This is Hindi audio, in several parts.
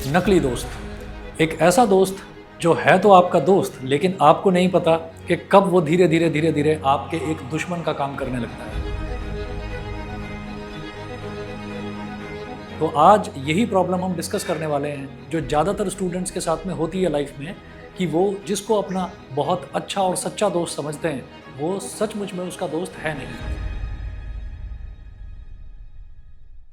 नकली दोस्त। एक ऐसा दोस्त जो है तो आपका दोस्त, लेकिन आपको नहीं पता कि कब वो धीरे धीरे आपके एक दुश्मन का काम करने लगता है। तो आज यही प्रॉब्लम हम डिस्कस करने वाले हैं, जो ज़्यादातर स्टूडेंट्स के साथ में होती है लाइफ में, कि वो जिसको अपना बहुत अच्छा और सच्चा दोस्त समझते हैं, वो सचमुच में उसका दोस्त है नहीं।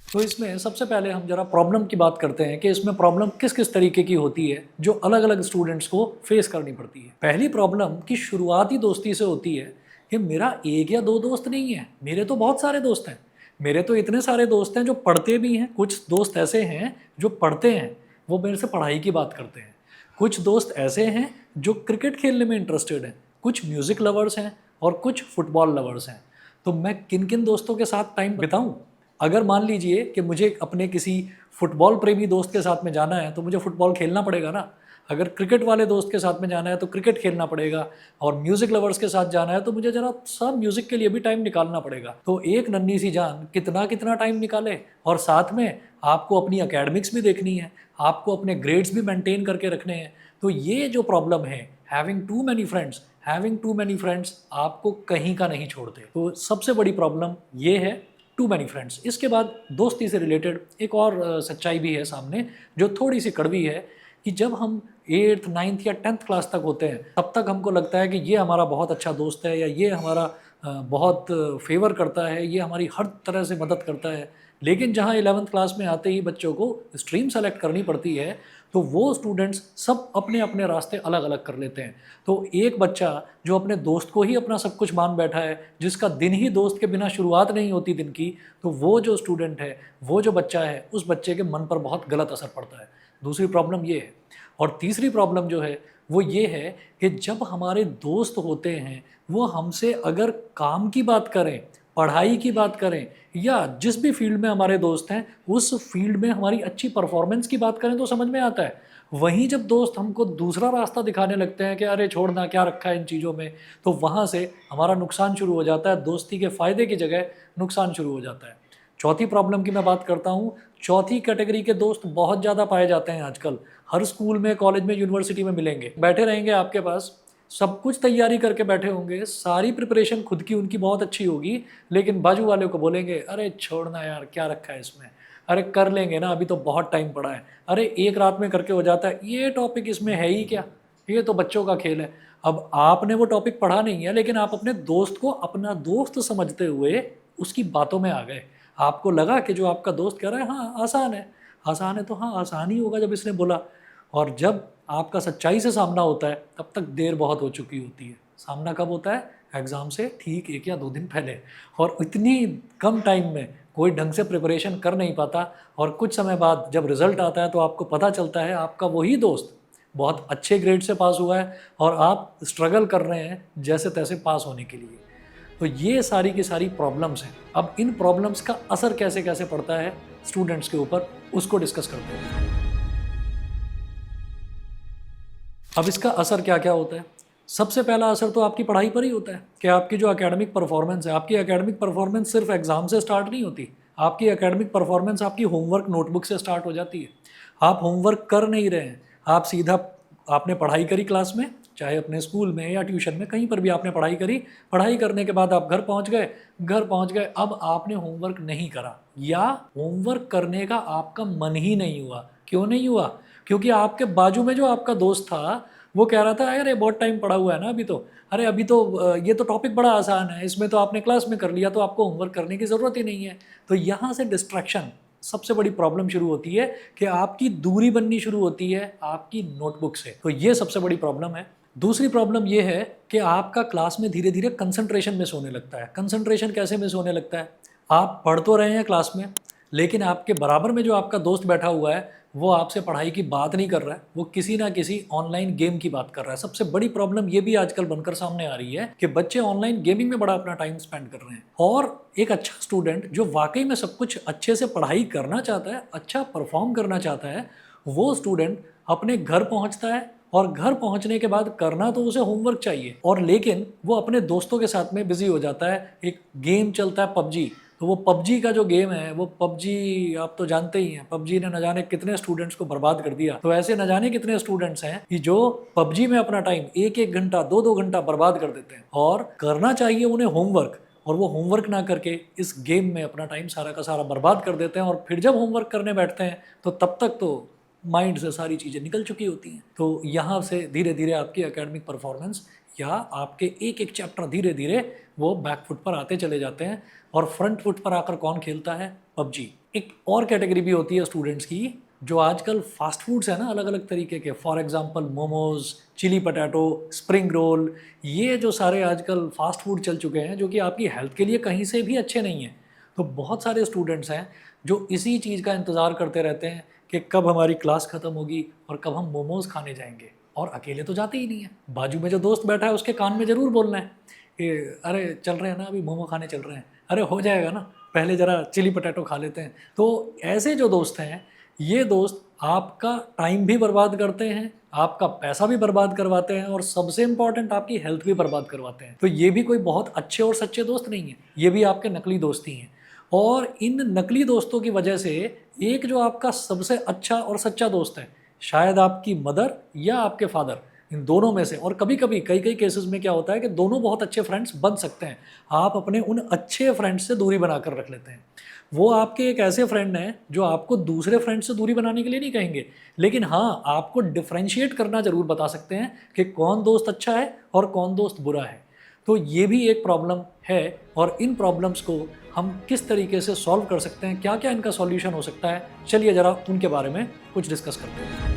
तो इसमें सबसे पहले हम जरा प्रॉब्लम की बात करते हैं कि इसमें प्रॉब्लम किस किस तरीके की होती है जो अलग अलग स्टूडेंट्स को फेस करनी पड़ती है। पहली प्रॉब्लम की शुरुआती दोस्ती से होती है कि मेरा एक या दो दोस्त नहीं है, मेरे तो बहुत सारे दोस्त हैं। मेरे तो इतने सारे दोस्त हैं जो पढ़ते भी हैं, कुछ दोस्त ऐसे हैं जो पढ़ते हैं, वो मेरे से पढ़ाई की बात करते हैं। कुछ दोस्त ऐसे हैं जो क्रिकेट खेलने में इंटरेस्टेड हैं, कुछ म्यूज़िक लवर्स हैं और कुछ फुटबॉल लवर्स हैं। तो मैं किन किन दोस्तों के साथ टाइम बिताऊं? अगर मान लीजिए कि मुझे अपने किसी फुटबॉल प्रेमी दोस्त के साथ में जाना है तो मुझे फुटबॉल खेलना पड़ेगा ना। अगर क्रिकेट वाले दोस्त के साथ में जाना है तो क्रिकेट खेलना पड़ेगा, और म्यूज़िक लवर्स के साथ जाना है तो मुझे ज़रा सब म्यूज़िक के लिए भी टाइम निकालना पड़ेगा। तो एक नन्ही सी जान कितना कितना टाइम निकाले, और साथ में आपको अपनी एकेडमिक्स भी देखनी है, आपको अपने ग्रेड्स भी मेंटेन करके रखने हैं। तो ये जो प्रॉब्लम है, हैविंग टू मैनी फ्रेंड्स आपको कहीं का नहीं छोड़ते। तो सबसे बड़ी प्रॉब्लम ये है, टू मैनी फ्रेंड्स। इसके बाद दोस्ती से रिलेटेड एक और सच्चाई भी है सामने, जो थोड़ी सी कड़वी है, कि जब हम 8th 9th या 10th क्लास तक होते हैं तब तक हमको लगता है कि ये हमारा बहुत अच्छा दोस्त है, या ये हमारा बहुत फेवर करता है, ये हमारी हर तरह से मदद करता है। लेकिन जहाँ 11th क्लास में आते ही बच्चों को स्ट्रीम सेलेक्ट करनी पड़ती है, तो वो स्टूडेंट्स सब अपने अपने रास्ते अलग अलग कर लेते हैं। तो एक बच्चा जो अपने दोस्त को ही अपना सब कुछ मान बैठा है, जिसका दिन ही दोस्त के बिना शुरुआत नहीं होती दिन की, तो वो जो स्टूडेंट है, वो जो बच्चा है, उस बच्चे के मन पर बहुत गलत असर पड़ता है। दूसरी प्रॉब्लम ये है। और तीसरी प्रॉब्लम जो है वो ये है कि जब हमारे दोस्त होते हैं, वो हमसे अगर काम की बात करें, पढ़ाई की बात करें, या जिस भी फील्ड में हमारे दोस्त हैं उस फील्ड में हमारी अच्छी परफॉर्मेंस की बात करें तो समझ में आता है। वहीं जब दोस्त हमको दूसरा रास्ता दिखाने लगते हैं कि अरे छोड़ना, क्या रखा है इन चीज़ों में, तो वहाँ से हमारा नुकसान शुरू हो जाता है। दोस्ती के फ़ायदे की जगह नुकसान शुरू हो जाता है। चौथी प्रॉब्लम की मैं बात करता हूँ। चौथी कैटेगरी के दोस्त बहुत ज़्यादा पाए जाते हैं आजकल। हर स्कूल में, कॉलेज में, यूनिवर्सिटी में मिलेंगे, बैठे रहेंगे आपके पास, सब कुछ तैयारी करके बैठे होंगे, सारी प्रिपरेशन खुद की उनकी बहुत अच्छी होगी, लेकिन बाजू वाले को बोलेंगे अरे छोड़ना यार, क्या रखा है इसमें, अरे कर लेंगे ना, अभी तो बहुत टाइम पड़ा है, अरे एक रात में करके हो जाता है, ये टॉपिक इसमें है ही क्या, ये तो बच्चों का खेल है। अब आपने वो टॉपिक पढ़ा नहीं है, लेकिन आप अपने दोस्त को अपना दोस्त समझते हुए उसकी बातों में आ गए। आपको लगा कि जो आपका दोस्त कह रहा है हाँ आसान है, आसान है तो हाँ आसान ही होगा जब इसने बोला। और जब आपका सच्चाई से सामना होता है तब तक देर बहुत हो चुकी होती है। सामना कब होता है? एग्ज़ाम से ठीक 1 या 2 दिन पहले। और इतनी कम टाइम में कोई ढंग से प्रिपरेशन कर नहीं पाता, और कुछ समय बाद जब रिज़ल्ट आता है तो आपको पता चलता है आपका वही दोस्त बहुत अच्छे ग्रेड से पास हुआ है, और आप स्ट्रगल कर रहे हैं जैसे तैसे पास होने के लिए। तो ये सारी की सारी प्रॉब्लम्स हैं। अब इन प्रॉब्लम्स का असर कैसे कैसे पड़ता है स्टूडेंट्स के ऊपर, उसको डिस्कस करते हैं। अब इसका असर क्या क्या होता है? सबसे पहला असर तो आपकी पढ़ाई पर ही होता है कि आपकी जो एकेडमिक परफॉर्मेंस है, आपकी एकेडमिक परफॉर्मेंस सिर्फ एग्जाम से स्टार्ट नहीं होती। आपकी एकेडमिक परफॉर्मेंस आपकी होमवर्क नोटबुक से स्टार्ट हो जाती है। आप होमवर्क कर नहीं रहे हैं, आप सीधा, आपने पढ़ाई करी क्लास में, चाहे अपने स्कूल में या ट्यूशन में, कहीं पर भी आपने पढ़ाई करी, पढ़ाई करने के बाद आप घर पहुंच गए, अब आपने होमवर्क नहीं करा, या होमवर्क करने का आपका मन ही नहीं हुआ। क्यों नहीं हुआ? क्योंकि आपके बाजू में जो आपका दोस्त था वो कह रहा था अरे बहुत टाइम पड़ा हुआ है ना अभी तो, अरे अभी तो ये तो टॉपिक बड़ा आसान है, इसमें तो आपने क्लास में कर लिया, तो आपको होमवर्क करने की ज़रूरत ही नहीं है। तो यहाँ से डिस्ट्रैक्शन, सबसे बड़ी प्रॉब्लम शुरू होती है कि आपकी दूरी बननी शुरू होती है आपकी नोटबुक से। तो ये सबसे बड़ी प्रॉब्लम है। दूसरी प्रॉब्लम ये है कि आपका क्लास में धीरे धीरे कंसंट्रेशन मिस होने लगता है। कंसंट्रेशन कैसे मिस होने लगता है? आप पढ़ तो रहे हैं क्लास में, लेकिन आपके बराबर में जो आपका दोस्त बैठा हुआ है वो आपसे पढ़ाई की बात नहीं कर रहा है, वो किसी ना किसी ऑनलाइन गेम की बात कर रहा है। सबसे बड़ी प्रॉब्लम ये भी आजकल बनकर सामने आ रही है कि बच्चे ऑनलाइन गेमिंग में बड़ा अपना टाइम स्पेंड कर रहे हैं। और एक अच्छा स्टूडेंट जो वाकई में सब कुछ अच्छे से पढ़ाई करना चाहता है, अच्छा परफॉर्म करना चाहता है, वो स्टूडेंट अपने घर पहुंचता है, और घर पहुंचने के बाद करना तो उसे होमवर्क चाहिए, और लेकिन वो अपने दोस्तों के साथ में बिजी हो जाता है। एक गेम चलता है पबजी, तो वो पबजी का जो गेम है, वो पबजी आप तो जानते ही हैं, पबजी ने न जाने कितने स्टूडेंट्स को बर्बाद कर दिया। तो ऐसे न जाने कितने स्टूडेंट्स हैं कि जो पबजी में अपना टाइम 1-1 घंटा 2-2 घंटा बर्बाद कर देते हैं, और करना चाहिए उन्हें होमवर्क, और वो होमवर्क ना करके इस गेम में अपना टाइम सारा का सारा बर्बाद कर देते हैं। और फिर जब होमवर्क करने बैठते हैं तो तब तक तो माइंड से सारी चीज़ें निकल चुकी होती हैं। तो यहाँ से धीरे धीरे आपकी एकेडमिक परफॉर्मेंस या आपके एक एक चैप्टर धीरे धीरे वो बैक फुट पर आते चले जाते हैं। और फ्रंट फुट पर आकर कौन खेलता है? पबजी। एक और कैटेगरी भी होती है स्टूडेंट्स की, जो आजकल फास्ट फूड्स है ना अलग अलग तरीके के, for example momos, chilli potato, spring roll, ये जो सारे आजकल फास्ट फूड चल चुके हैं जो कि आपकी हेल्थ के लिए कहीं से भी अच्छे नहीं हैं। तो बहुत सारे स्टूडेंट्स हैं जो इसी चीज़ का इंतज़ार करते रहते हैं कि कब हमारी क्लास ख़त्म होगी और कब हम मोमोज़ खाने जाएंगे। और अकेले तो जाते ही नहीं है, बाजू में जो दोस्त बैठा है उसके कान में ज़रूर बोलना है कि अरे चल रहे हैं ना, अभी मोमो खाने चल रहे हैं, अरे हो जाएगा ना, पहले ज़रा चिली पटैटो खा लेते हैं। तो ऐसे जो दोस्त हैं, ये दोस्त आपका टाइम भी बर्बाद करते हैं, आपका पैसा भी बर्बाद करवाते हैं, और सबसे इम्पॉर्टेंट आपकी हेल्थ भी बर्बाद करवाते हैं। तो ये भी कोई बहुत अच्छे और सच्चे दोस्त नहीं है, ये भी आपके नकली दोस्त ही हैं। और इन नकली दोस्तों की वजह से एक जो आपका सबसे अच्छा और सच्चा दोस्त है, शायद आपकी मदर या आपके फादर, इन दोनों में से, और कभी कभी कई कई केसेस में क्या होता है कि दोनों बहुत अच्छे फ्रेंड्स बन सकते हैं। आप अपने उन अच्छे फ्रेंड्स से दूरी बनाकर रख लेते हैं। वो आपके एक ऐसे फ्रेंड हैं जो आपको दूसरे फ्रेंड से दूरी बनाने के लिए नहीं कहेंगे, लेकिन हाँ आपको डिफ्रेंशिएट करना जरूर बता सकते हैं कि कौन दोस्त अच्छा है और कौन दोस्त बुरा है। तो ये भी एक प्रॉब्लम है, और इन प्रॉब्लम्स को हम किस तरीके से सॉल्व कर सकते हैं, क्या क्या इनका सॉल्यूशन हो सकता है, चलिए ज़रा उनके बारे में कुछ डिस्कस करते हैं।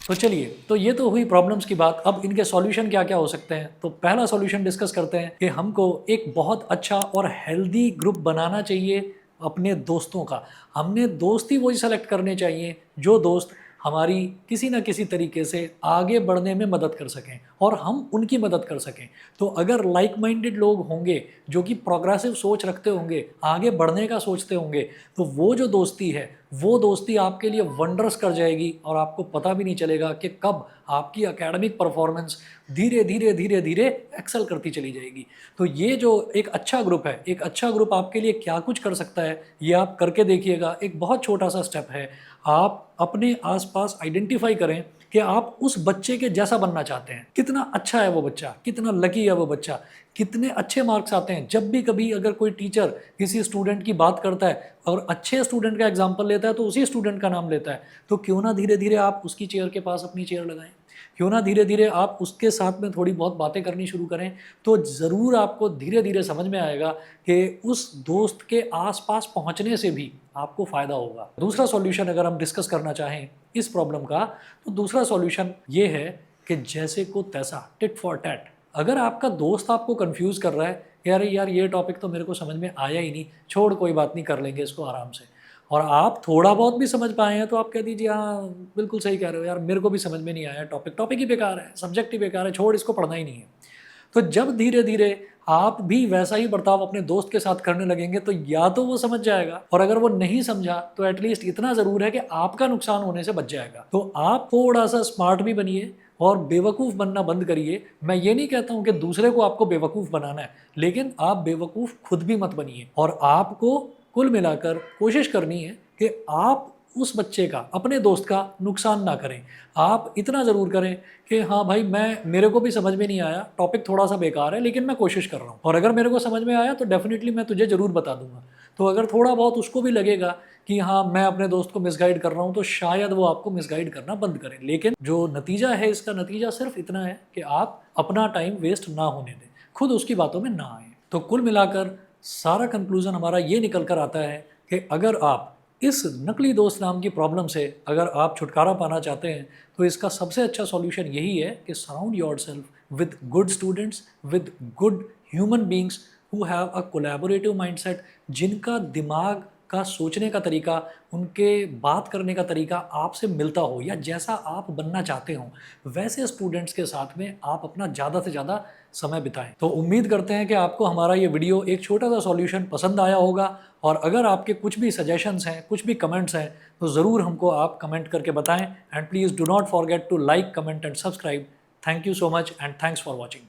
तो चलिए, तो ये तो हुई प्रॉब्लम्स की बात। अब इनके सॉल्यूशन क्या क्या हो सकते हैं। तो पहला सॉल्यूशन डिस्कस करते हैं कि हमको एक बहुत अच्छा और हेल्दी ग्रुप बनाना चाहिए अपने दोस्तों का। हमने दोस्त ही वही सेलेक्ट करने चाहिए जो दोस्त हमारी किसी ना किसी तरीके से आगे बढ़ने में मदद कर सकें और हम उनकी मदद कर सकें। तो अगर लाइक माइंडेड लोग होंगे जो कि प्रोग्रेसिव सोच रखते होंगे, आगे बढ़ने का सोचते होंगे, तो वो जो दोस्ती है, वो दोस्ती आपके लिए वंडर्स कर जाएगी, और आपको पता भी नहीं चलेगा कि कब आपकी एकेडमिक परफॉर्मेंस धीरे धीरे धीरे धीरे एक्सेल करती चली जाएगी। तो ये जो एक अच्छा ग्रुप है, एक अच्छा ग्रुप आपके लिए क्या कुछ कर सकता है, ये आप करके देखिएगा। एक बहुत छोटा सा स्टेप है, आप अपने आसपास आइडेंटिफाई करें कि आप उस बच्चे के जैसा बनना चाहते हैं। कितना अच्छा है वो बच्चा, कितना लकी है वो बच्चा, कितने अच्छे मार्क्स आते हैं। जब भी कभी अगर कोई टीचर किसी स्टूडेंट की बात करता है और अच्छे स्टूडेंट का एग्जाम्पल लेता है तो उसी स्टूडेंट का नाम लेता है। तो क्यों ना धीरे धीरे आप उसकी चेयर के पास अपनी चेयर लगाएं, क्यों ना धीरे धीरे आप उसके साथ में थोड़ी बहुत बातें करनी शुरू करें। तो ज़रूर आपको धीरे धीरे समझ में आएगा कि उस दोस्त के आसपास पहुंचने से भी आपको फ़ायदा होगा। दूसरा सॉल्यूशन अगर हम डिस्कस करना चाहें इस प्रॉब्लम का, तो दूसरा सॉल्यूशन ये है कि जैसे को तैसा, टिट फॉर टैट। अगर आपका दोस्त आपको कंफ्यूज कर रहा है कि अरे यार ये टॉपिक तो मेरे को समझ में आया ही नहीं, छोड़ कोई बात नहीं, कर लेंगे इसको आराम से, और आप थोड़ा बहुत भी समझ पाए हैं, तो आप कह दीजिए हाँ बिल्कुल सही कह रहे हो यार, मेरे को भी समझ में नहीं आया, टॉपिक ही बेकार है, सब्जेक्ट ही बेकार है, छोड़ इसको, पढ़ना ही नहीं है। तो जब धीरे धीरे आप भी वैसा ही बर्ताव अपने दोस्त के साथ करने लगेंगे तो या तो वो समझ जाएगा, और अगर वो नहीं समझा तो एटलीस्ट इतना ज़रूर है कि आपका नुकसान होने से बच जाएगा। तो आप थोड़ा सा स्मार्ट भी बनिए और बेवकूफ़ बनना बंद करिए। मैं ये नहीं कहता हूँ कि दूसरे को आपको बेवकूफ़ बनाना है, लेकिन आप बेवकूफ़ खुद भी मत बनिए। और आपको कुल मिलाकर कोशिश करनी है कि आप उस बच्चे का, अपने दोस्त का नुकसान ना करें। आप इतना ज़रूर करें कि हाँ भाई, मेरे को भी समझ में नहीं आया, टॉपिक थोड़ा सा बेकार है, लेकिन मैं कोशिश कर रहा हूँ, और अगर मेरे को समझ में आया तो डेफिनेटली मैं तुझे ज़रूर बता दूंगा। तो अगर थोड़ा बहुत उसको भी लगेगा कि हाँ मैं अपने दोस्त को मिसगाइड कर रहा हूँ, तो शायद वो आपको मिसगाइड करना बंद करें। लेकिन जो नतीजा है, इसका नतीजा सिर्फ इतना है कि आप अपना टाइम वेस्ट ना होने दें, खुद उसकी बातों में ना आए। तो कुल मिलाकर सारा कंक्लूजन हमारा ये निकल कर आता है कि अगर आप इस नकली दोस्त नाम की प्रॉब्लम से अगर आप छुटकारा पाना चाहते हैं, तो इसका सबसे अच्छा सॉल्यूशन यही है कि surround yourself with good students, with good human beings who have a collaborative mindset, जिनका दिमाग का सोचने का तरीका, उनके बात करने का तरीका आपसे मिलता हो, या जैसा आप बनना चाहते हो, वैसे स्टूडेंट्स के साथ में आप अपना ज़्यादा से ज़्यादा समय बिताएं। तो उम्मीद करते हैं कि आपको हमारा ये वीडियो एक छोटा सा सॉल्यूशन पसंद आया होगा, और अगर आपके कुछ भी सजेशंस हैं, कुछ भी कमेंट्स हैं, तो ज़रूर हमको आप कमेंट करके बताएं। And please do not forget to like, comment and subscribe. Thank you so much and thanks for watching.